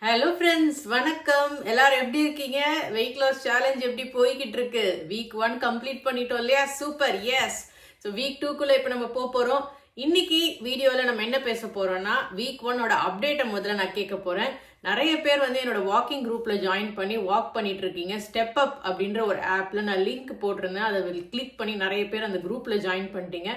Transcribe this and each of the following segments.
Hello friends, வணக்கம். எல்லாரும் எப்படி இருக்கீங்க? வெயிட் லாஸ் சேலஞ்ச் எப்படி போய்கிட்டு இருக்கு? வீக் 1 கம்ப்ளீட் பண்ணிட்டோம் இல்லையா? Super, yes. ஸோ வீக் 2க்குள்ள இப்போ நம்ம போகிறோம். இன்னைக்கு வீடியோவில் நம்ம என்ன பேச போறோம்னா, வீக் 1ஓட அப்டேட்டை முதல்ல நான் கேட்க போறேன். நிறைய பேர் வந்து என்னோட வாக்கிங் குரூப்ல ஜாயின் பண்ணி வாக் பண்ணிட்டு இருக்கீங்க. ஸ்டெப் அப் அப்படின்ற ஒரு ஆப்ல நான் லிங்க் போட்டிருந்தேன். அதை கிளிக் பண்ணி நிறைய பேர் அந்த குரூப்ல ஜாயின் பண்ணிட்டீங்க.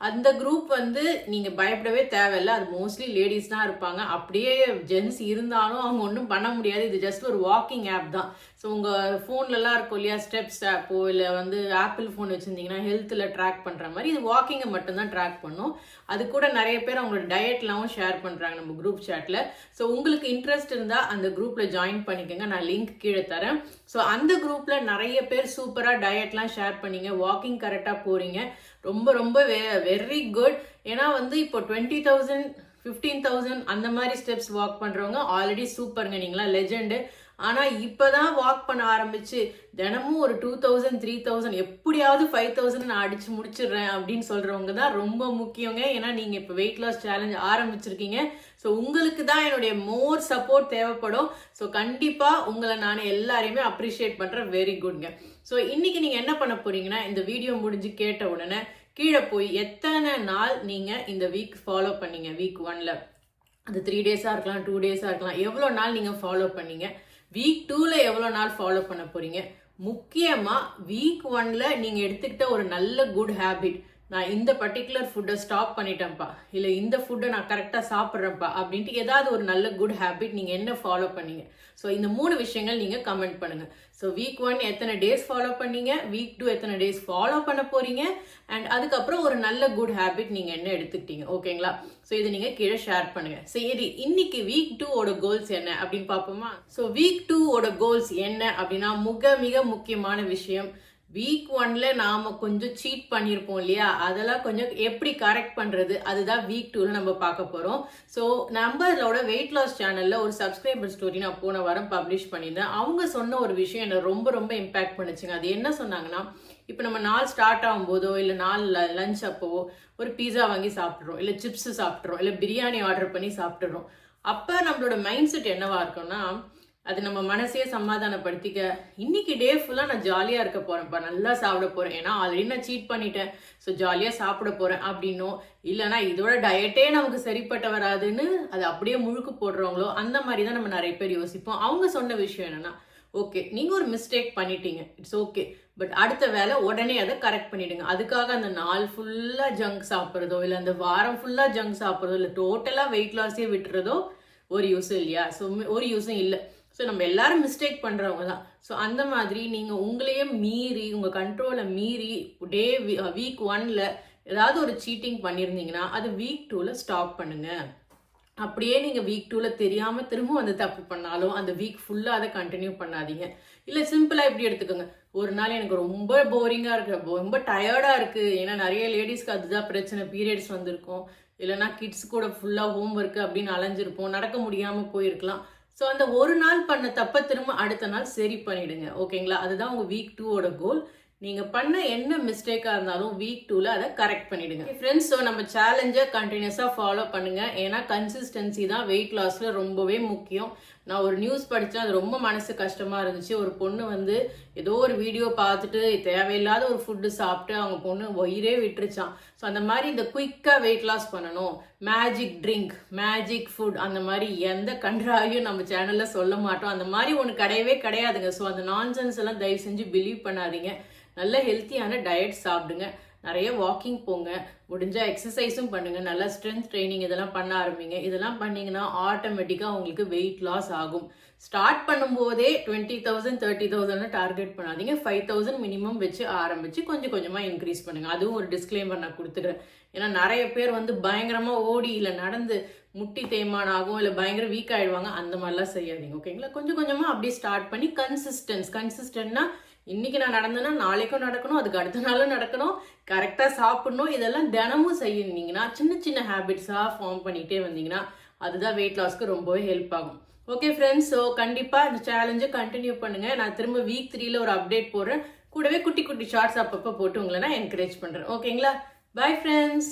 அந்த குரூப் வந்து நீங்க பயப்படவே தேவையில்லை. அது மோஸ்ட்லி லேடிஸ் தான் இருப்பாங்க. அப்படியே ஜென்ஸ் இருந்தாலும் அவங்க ஒன்றும் பண்ண முடியாது. இது ஜஸ்ட் ஒரு வாக்கிங் ஆப் தான். ஸோ உங்கள் ஃபோன்லலாம் இருக்கும் இல்லையா, ஸ்டெப்ஸ் ஆப்போ இல்லை வந்து ஆப்பிள் ஃபோன் வச்சுருந்தீங்கன்னா ஹெல்த்தில் ட்ராக் பண்ணுற மாதிரி இது வாக்கிங்கை மட்டும்தான் ட்ராக் பண்ணும். அது கூட நிறைய பேர் அவங்களோட டயட்லாம் ஷேர் பண்ணுறாங்க நம்ம குரூப் சேட்டில். ஸோ உங்களுக்கு இன்ட்ரெஸ்ட் இருந்தால் அந்த குரூப்பில் ஜாயின் பண்ணிக்கோங்க. நான் லிங்க் கீழே தரேன். ஸோ அந்த குரூப்பில் நிறைய பேர் சூப்பராக டயட்லாம் ஷேர் பண்ணீங்க. வாக்கிங் கரெக்டாக போகிறீங்க. ரொம்ப ரொம்ப வெரி குட். ஏன்னா வந்து இப்போ 20,000 15,000 அந்த மாதிரி ஸ்டெப்ஸ் வாக் பண்ணுறவங்க ஆல்ரெடி சூப்பருங்க, நீங்களாம் லெஜெண்டு. ஆனால் இப்போ தான் வாக் பண்ண ஆரம்பிச்சு தினமும் ஒரு 2,000 3,000 எப்படியாவது 5,000 நான் அடிச்சு முடிச்சிடுறேன் அப்படின்னு சொல்கிறவங்க தான் ரொம்ப முக்கியங்க. ஏன்னா நீங்கள் இப்போ வெயிட் லாஸ் சேலஞ்ச் ஆரம்பிச்சிருக்கீங்க. ஸோ உங்களுக்கு தான் என்னுடைய மோர் சப்போர்ட் தேவைப்படும். ஸோ கண்டிப்பாக உங்களை நான் எல்லாரையுமே அப்ரிஷியேட் பண்ணுறேன். வெரி குட்ங்க. ஸோ இன்னைக்கு நீங்கள் என்ன பண்ண போறீங்கன்னா, இந்த வீடியோ முடிஞ்சு கேட்ட உடனே கீழே போய் எத்தனை நாள் நீங்கள் இந்த வீக் ஃபாலோ பண்ணீங்க, வீக் 1ல் அது 3 டேஸாக இருக்கலாம், 2 டேஸாக இருக்கலாம், எவ்வளோ நாள் நீங்கள் ஃபாலோ பண்ணீங்க, வீக் 2ல் எவ்வளோ நாள் ஃபாலோ பண்ண போறீங்க. முக்கியமாக வீக் 1ல் நீங்கள் எடுத்துக்கிட்ட ஒரு நல்ல குட் ஹேபிட், நான் இந்த பர்டிகுலர் ஃபுட்டை ஸ்டாப் பண்ணிட்டேன்ப்பா, இல்லை இந்த ஃபுட்டை நான் கரெக்டாக சாப்பிட்றேன்ப்பா அப்படின்ட்டு ஏதாவது ஒரு நல்ல குட் ஹேபிட் நீங்கள் என்ன ஃபாலோ பண்ணீங்க. ஸோ இந்த 3 விஷயங்கள் நீங்கள் கமெண்ட் பண்ணுங்கள். ஸோ வீக் 1 எத்தனை டேஸ் ஃபாலோ பண்ணீங்க, வீக் 2 எத்தனை டேஸ் ஃபாலோ பண்ண போறீங்க, அண்ட் அதுக்கப்புறம் ஒரு நல்ல குட் ஹேபிட் நீங்கள் என்ன எடுத்துக்கிட்டீங்க. ஓகேங்களா? ஸோ இதை நீங்கள் கீழே ஷேர் பண்ணுங்கள். சரி, இன்னைக்கு வீக் 2ஓட கோல்ஸ் என்ன அப்படின்னு பார்ப்போமா? ஸோ வீக் 2ஓட கோல்ஸ் என்ன அப்படின்னா, மிக முக்கியமான விஷயம், வீக் 1ல் நாம் கொஞ்சம் சீட் பண்ணியிருப்போம் இல்லையா, அதெல்லாம் கொஞ்சம் எப்படி கரெக்ட் பண்ணுறது, அதுதான் வீக் 2ல் நம்ம பார்க்க போகிறோம். ஸோ நம்மளோட வெயிட் லாஸ் சேனலில் ஒரு சப்ஸ்கிரைபர் ஸ்டோரி நான் போன வாரம் பப்ளிஷ் பண்ணியிருந்தேன். அவங்க சொன்ன ஒரு விஷயம் என்னை ரொம்ப இம்பேக்ட் பண்ணுச்சுங்க. அது என்ன சொன்னாங்கன்னா, இப்போ நம்ம நாள் ஸ்டார்ட் ஆகும்போதோ இல்லை நாள் லஞ்ச் அப்போவோ ஒரு பீஸா வாங்கி சாப்பிட்றோம், இல்லை சிப்ஸு சாப்பிட்றோம், இல்லை பிரியாணி ஆர்டர் பண்ணி சாப்பிட்றோம். அப்போ நம்மளோட மைண்ட் செட் என்னவா இருக்கும்னா, அது நம்ம மனசையே சமாதானப்படுத்திக்க, இன்னைக்கு டே ஃபுல்லாக நான் ஜாலியாக இருக்க போகிறேன்ப்பா, நல்லா சாப்பிட போகிறேன், ஏன்னா ஆல்ரெடி நான் சீட் பண்ணிட்டேன், ஸோ ஜாலியாக சாப்பிட போகிறேன் அப்படின்னோ, இல்லைனா இதோட டயட்டே நமக்கு சரிப்பட்ட வராதுன்னு அது அப்படியே முழுக்கு போடுறவங்களோ, அந்த மாதிரி தான் நம்ம நிறைய பேர் யோசிப்போம். அவங்க சொன்ன விஷயம் என்னென்னா, ஓகே நீங்கள் ஒரு மிஸ்டேக் பண்ணிட்டீங்க, இட்ஸ் ஓகே, பட் அடுத்த வேலை உடனே அதை கரெக்ட் பண்ணிவிடுங்க. அதுக்காக அந்த நாள் ஃபுல்லாக ஜங்க் சாப்பிட்றதோ, இல்லை அந்த வாரம் ஃபுல்லாக ஜங்க் சாப்பிட்றதோ, இல்லை டோட்டலாக வெயிட் லாஸே விட்டுறதோ ஒரு யூஸும் இல்லையா? ஸோ ஒரு யூஸும் இல்லை. ஸோ நம்ம எல்லாரும் மிஸ்டேக் பண்ணுறவங்க தான். ஸோ அந்த மாதிரி நீங்கள் உங்களையே மீறி, உங்கள் கண்ட்ரோலை மீறி வீக் 1ல் ஏதாவது ஒரு சீட்டிங் பண்ணியிருந்தீங்கன்னா அது வீக் 2ல் ஸ்டாப் பண்ணுங்கள். அப்படியே நீங்கள் வீக் 2ல் தெரியாமல் திரும்ப வந்து தப்பு பண்ணாலும் அந்த வீக் ஃபுல்லாக அதை கண்டினியூ பண்ணாதீங்க. இல்லை சிம்பிளாக இப்படி எடுத்துக்கோங்க, ஒரு நாள் எனக்கு ரொம்ப போரிங்காக இருக்குது, ரொம்ப டயர்டாக இருக்குது, ஏன்னா நிறைய லேடிஸ்க்கு அதுதான் பிரச்சனை, பீரியட்ஸ் வந்திருக்கும், இல்லைனா கிட்ஸ் கூட ஃபுல்லாக ஹோம் ஒர்க்கு அப்படின்னு அலைஞ்சிருப்போம், நடக்க முடியாமல் போயிருக்கலாம். ஸோ அந்த ஒரு நாள் பண்ண தப்பை திரும்ப அடுத்த நாள் சரி பண்ணிவிடுங்க. ஓகேங்களா? அதுதான் உங்கள் வீக் 2ஓட கோல். நீங்கள் பண்ண என்ன மிஸ்டேக்காக இருந்தாலும் வீக் 2ல் அதை கரெக்ட் பண்ணிவிடுங்க. ஃப்ரெண்ட்ஸ், ஸோ நம்ம சேலஞ்சை கண்டினியூஸாக ஃபாலோ பண்ணுங்கள். ஏன்னா கன்சிஸ்டன்சி தான் வெயிட் லாஸில் ரொம்பவே முக்கியம். நான் ஒரு நியூஸ் படித்தேன், அது ரொம்ப மனசு கஷ்டமாக இருந்துச்சு. ஒரு பொண்ணு வந்து ஏதோ ஒரு வீடியோ பார்த்துட்டு தேவையில்லாத ஒரு ஃபுட்டு சாப்பிட்டு அவங்க பொண்ணு வயிறே விட்டுருச்சான். ஸோ அந்த மாதிரி இந்த குயிக்காக வெயிட் லாஸ் பண்ணணும், மேஜிக் ட்ரிங்க், மேஜிக் ஃபுட், அந்த மாதிரி எந்த கன்றாவையும் நம்ம சேனலில் சொல்ல மாட்டோம். அந்த மாதிரி ஒன்று கிடையவே கிடையாதுங்க. ஸோ அந்த நான்சென்ஸ் எல்லாம் தயவு செஞ்சு பிலீவ் பண்ணாதீங்க. நல்ல ஹெல்த்தியான டயட் சாப்பிடுங்க, நிறைய வாக்கிங் போங்க, முடிஞ்ச எக்ஸசைஸும் பண்ணுங்கள், நல்லா ஸ்ட்ரென்த் ட்ரைனிங் இதெல்லாம் பண்ண ஆரம்பிங்க. இதெல்லாம் பண்ணிங்கன்னா ஆட்டோமேட்டிக்காக உங்களுக்கு வெயிட் லாஸ் ஆகும். ஸ்டார்ட் பண்ணும்போதே 20,000 30,000 டார்கெட் பண்ணாதீங்க. 5,000 மினிமம் வச்சு ஆரம்பித்து கொஞ்சம் கொஞ்சமாக இன்க்ரீஸ் பண்ணுங்கள். அதுவும் ஒரு டிஸ்க்ளைமர் நான் கொடுத்துக்கிறேன். ஏன்னா நிறைய பேர் வந்து பயங்கரமாக ஓடி இல்லை நடந்து முட்டி தேய்மானம் ஆகும், இல்லை பயங்கர வீக் ஆகிடுவாங்க. அந்த மாதிரிலாம் செய்யாதீங்க. ஓகேங்களா? கொஞ்சம் கொஞ்சமாக அப்படியே ஸ்டார்ட் பண்ணி கன்சிஸ்டன்ட்னா இன்னைக்கு நான் நடந்தேன்னா நாளைக்கும் நடக்கணும், அதுக்கு அடுத்த நாளும் நடக்கணும், கரெக்டாக சாப்பிடணும், இதெல்லாம் தினமும் செய்யணுங்கன்னா சின்ன ஹேபிட்ஸாக ஃபார்ம் பண்ணிகிட்டே வந்தீங்கன்னா அதுதான் வெயிட் லாஸ்க்கு ரொம்பவே ஹெல்ப் ஆகும். ஓகே ஃப்ரெண்ட்ஸ், ஸோ கண்டிப்பாக இந்த சேலஞ்சை கண்டினியூ பண்ணுங்கள். நான் திரும்ப வீக் 3ல் ஒரு அப்டேட் போடுறேன். கூடவே குட்டி ஷார்ட்ஸ் அப்பப்போ போட்டு உங்களை நான் என்கரேஜ் பண்ணுறேன். ஓகேங்களா? Bye friends.